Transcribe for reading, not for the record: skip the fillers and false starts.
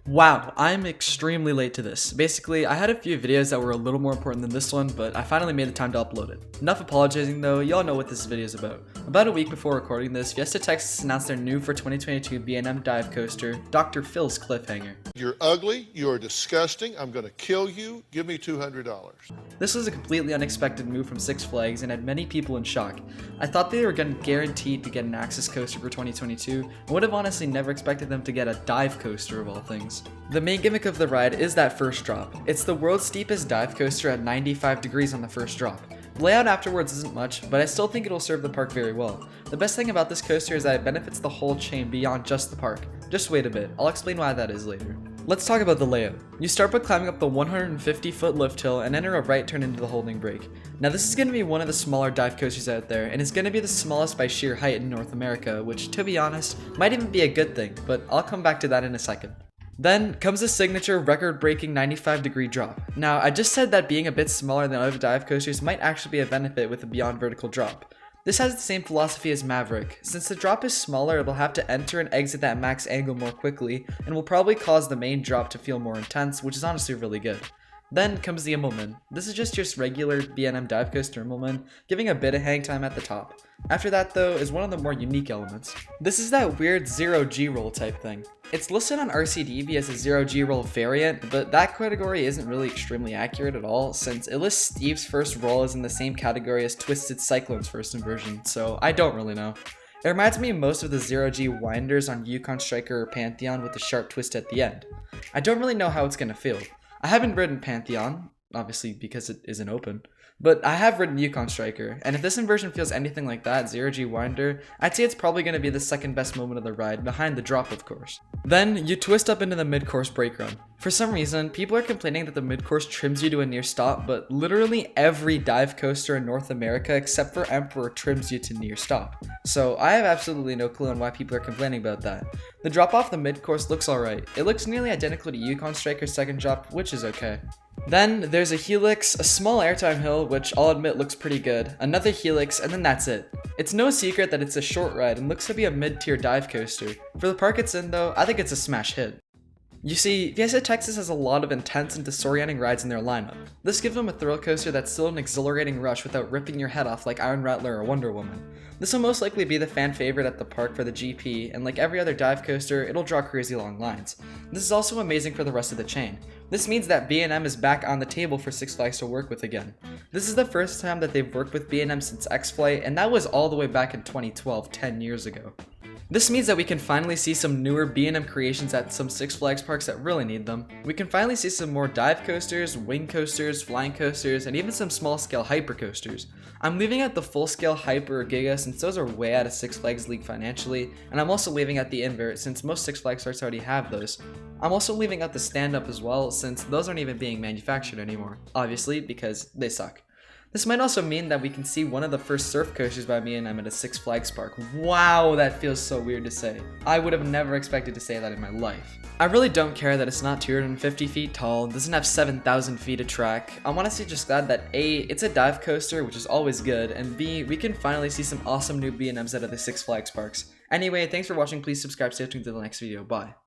Wow, I'm extremely late to this. Basically, I had a few videos that were a little more important than this one, but I finally made the time to upload it. Enough apologizing though, y'all know what this video is about. About a week before recording this, Fiesta Texas announced their new for 2022 B&M dive coaster, Dr. Phil's Cliffhanger. You're ugly, you're disgusting, I'm gonna kill you, give me $200. This was a completely unexpected move from Six Flags and had many people in shock. I thought they were guaranteed to get an access coaster for 2022, and would have honestly never expected them to get a dive coaster of all things. The main gimmick of the ride is that first drop. It's the world's steepest dive coaster at 95 degrees on the first drop. The layout afterwards isn't much, but I still think it'll serve the park very well. The best thing about this coaster is that it benefits the whole chain beyond just the park. Just wait a bit, I'll explain why that is later. Let's talk about the layout. You start by climbing up the 150-foot lift hill and enter a right turn into the holding brake. Now this is going to be one of the smaller dive coasters out there, and it's going to be the smallest by sheer height in North America, which to be honest, might even be a good thing, but I'll come back to that in a second. Then comes the signature record-breaking 95-degree drop. Now, I just said that being a bit smaller than other dive coasters might actually be a benefit with a beyond vertical drop. This has the same philosophy as Maverick. Since the drop is smaller, it'll have to enter and exit that max angle more quickly, and will probably cause the main drop to feel more intense, which is honestly really good. Then comes the Immelman. This is just your regular B&M dive coaster Immelman, giving a bit of hang time at the top. After that though is one of the more unique elements. This is that weird 0G roll type thing. It's listed on RCDB as a 0G roll variant, but that category isn't really extremely accurate at all, since it lists Steve's first roll as in the same category as Twisted Cyclone's first inversion, so I don't really know. It reminds me most of the 0G winders on Yukon Striker or Pantheon with the sharp twist at the end. I don't really know how it's gonna feel. I haven't ridden Pantheon, obviously because it isn't open, but I have ridden Yukon Striker, and if this inversion feels anything like that 0G winder, I'd say it's probably going to be the second best moment of the ride, behind the drop of course. Then you twist up into the mid-course brake run. For some reason, people are complaining that the mid-course trims you to a near stop, but literally every dive coaster in North America except for Emperor trims you to near stop. So I have absolutely no clue on why people are complaining about that. The drop off the mid-course looks alright. It looks nearly identical to Yukon Striker's second drop, which is okay. Then there's a helix, a small airtime hill, which I'll admit looks pretty good, another helix, and then that's it. It's no secret that it's a short ride and looks to be a mid-tier dive coaster. For the park it's in though, I think it's a smash hit. You see, Fiesta Texas has a lot of intense and disorienting rides in their lineup. This gives them a thrill coaster that's still an exhilarating rush without ripping your head off like Iron Rattler or Wonder Woman. This will most likely be the fan favorite at the park for the GP, and like every other dive coaster, it'll draw crazy long lines. This is also amazing for the rest of the chain. This means that B&M is back on the table for Six Flags to work with again. This is the first time that they've worked with B&M since X-Flight, and that was all the way back in 2012, 10 years ago. This means that we can finally see some newer B&M creations at some Six Flags parks that really need them. We can finally see some more dive coasters, wing coasters, flying coasters, and even some small-scale hyper coasters. I'm leaving out the full-scale hyper or giga since those are way out of Six Flags league financially, and I'm also leaving out the invert since most Six Flags parks already have those. I'm also leaving out the stand-up as well since those aren't even being manufactured anymore, obviously because they suck. This might also mean that we can see one of the first surf coasters by B&M at a Six Flags park. Wow, that feels so weird to say. I would have never expected to say that in my life. I really don't care that it's not 250 feet tall, doesn't have 7,000 feet of track. I'm honestly just glad that A, it's a dive coaster, which is always good, and B, we can finally see some awesome new B&Ms out of the Six Flags parks. Anyway, thanks for watching, please subscribe, stay tuned to the next video, bye.